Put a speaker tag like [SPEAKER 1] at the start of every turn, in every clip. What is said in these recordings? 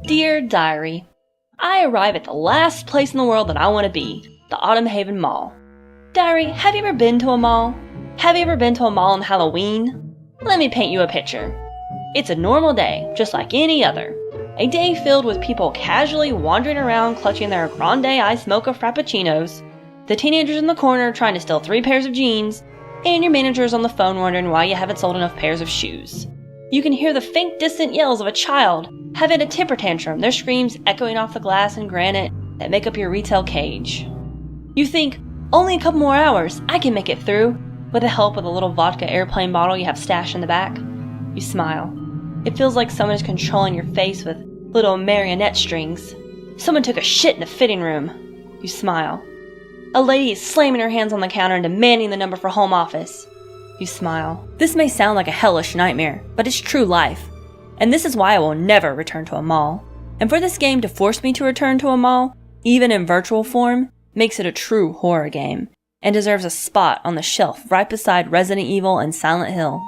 [SPEAKER 1] Dear Diary, I arrive at the last place in the world that I want to be, the Autumn Haven Mall. Diary, have you ever been to a mall? Have you ever been to a mall on Halloween? Let me paint you a picture. It's a normal day, just like any other. A day filled with people casually wandering around clutching their grande iced mocha frappuccinos, the teenagers in the corner trying to steal 3 pairs of jeans, and your managers on the phone wondering why you haven't sold enough pairs of shoes. You can hear the faint distant yells of a child having a temper tantrum, their screams echoing off the glass and granite that make up your retail cage. You think, only a couple more hours, I can make it through, with the help of the little vodka airplane bottle you have stashed in the back. You smile. It feels like someone is controlling your face with little marionette strings. Someone took a shit in the fitting room. You smile. A lady is slamming her hands on the counter and demanding the number for home office. You smile. This may sound like a hellish nightmare, but it's true life. And this is why I will never return to a mall. And for this game to force me to return to a mall, even in virtual form, makes it a true horror game, and deserves a spot on the shelf right beside Resident Evil and Silent Hill.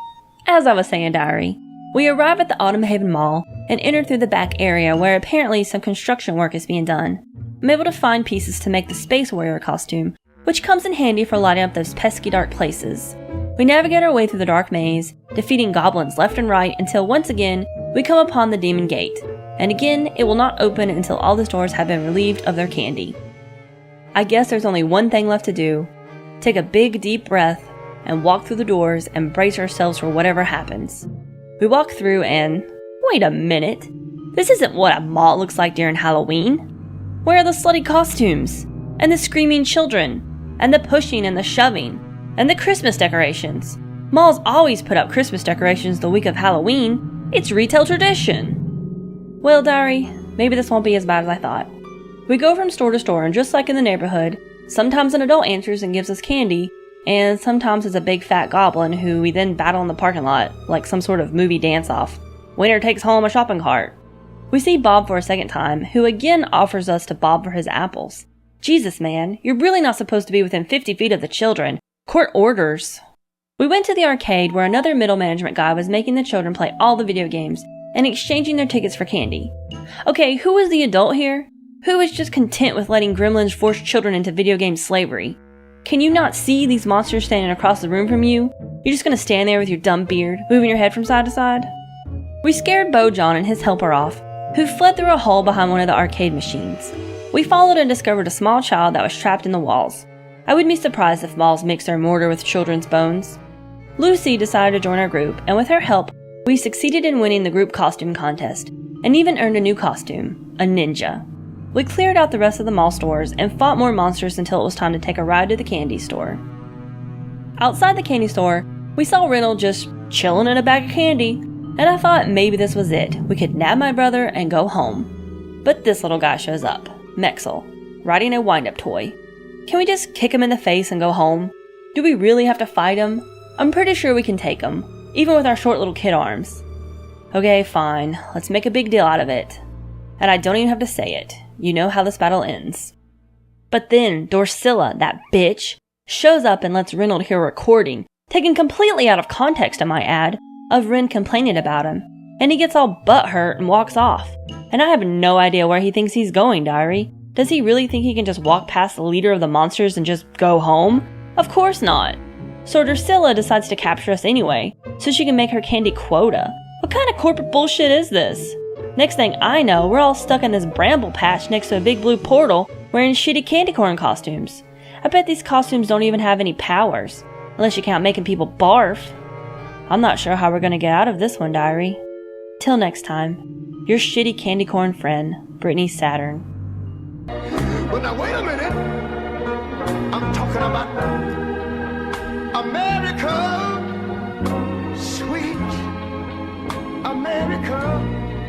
[SPEAKER 1] As I was saying, Diary, we arrive at the Autumn Haven Mall and enter through the back area where apparently some construction work is being done. I'm able to find pieces to make the Space Warrior costume, which comes in handy for lighting up those pesky dark places. We navigate our way through the dark maze, defeating goblins left and right until once again we come upon the Demon Gate, and again it will not open until all the stores have been relieved of their candy. I guess there's only one thing left to do. Take a big deep breath and walk through the doors and brace ourselves for whatever happens. We walk through and, wait a minute, this isn't what a mall looks like during Halloween. Where are the slutty costumes? And the screaming children? And the pushing and the shoving? And the Christmas decorations? Malls always put up Christmas decorations the week of Halloween. It's retail tradition. Well, Diary, maybe this won't be as bad as I thought. We go from store to store, and just like in the neighborhood, sometimes an adult answers and gives us candy, and sometimes it's a big fat goblin who we then battle in the parking lot, like some sort of movie dance-off. Winner takes home a shopping cart. We see Bob for a second time, who again offers us to Bob for his apples. Jesus, man, you're really not supposed to be within 50 feet of the children. Court orders. We went to the arcade where another middle management guy was making the children play all the video games and exchanging their tickets for candy. Okay, who is the adult here? Who is just content with letting gremlins force children into video game slavery? Can you not see these monsters standing across the room from you? You're just gonna stand there with your dumb beard, moving your head from side to side? We scared Bo John and his helper off, who fled through a hole behind one of the arcade machines. We followed and discovered a small child that was trapped in the walls. I would be surprised if malls mix their mortar with children's bones. Lucy decided to join our group, and with her help, we succeeded in winning the group costume contest, and even earned a new costume, a ninja. We cleared out the rest of the mall stores and fought more monsters until it was time to take a ride to the candy store. Outside the candy store, we saw Reynolds just chilling in a bag of candy, and I thought maybe this was it. We could nab my brother and go home. But this little guy shows up, Mexel, riding a wind-up toy. Can we just kick him in the face and go home? Do we really have to fight him? I'm pretty sure we can take him, even with our short little kid arms. Okay, fine, let's make a big deal out of it. And I don't even have to say it. You know how this battle ends. But then Dorsilla, that bitch, shows up and lets Reynolds hear a recording, taken completely out of context I might add, of Ren complaining about him. And he gets all butthurt and walks off. And I have no idea where he thinks he's going, Diary. Does he really think he can just walk past the leader of the monsters and just go home? Of course not. So Dorsilla decides to capture us anyway, so she can make her candy quota. What kind of corporate bullshit is this? Next thing I know, we're all stuck in this bramble patch next to a big blue portal wearing shitty candy corn costumes. I bet these costumes don't even have any powers, unless you count making people barf. I'm not sure how we're gonna get out of this one, Diary. Till next time, your shitty candy corn friend, Brittany Saturn.
[SPEAKER 2] But now wait a minute, I'm talking about